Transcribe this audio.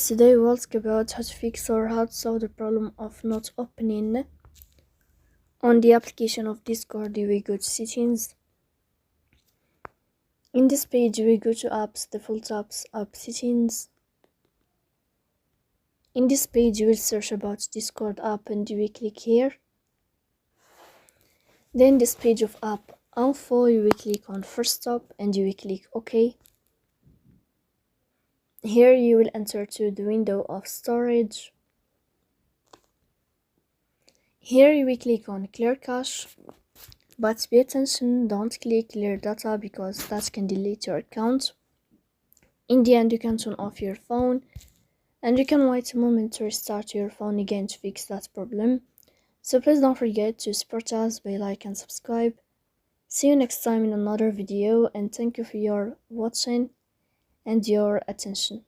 Today we'll talk about how to fix or how to solve the problem of not opening. On the application of Discord, we go to settings. In this page, we go to apps, default apps, app settings. In this page, you will search about Discord app and we click here. Then this page of app info, you will click on first stop and you will click OK. Here you will enter to the window of storage. Here you will click on clear cache, but pay attention, don't click clear data because that can delete your account. In the end, you can turn off your phone and you can wait a moment to restart your phone again to fix that problem. So please don't forget to support us by like and subscribe. See you next time in another video, and thank you for your watching and your attention.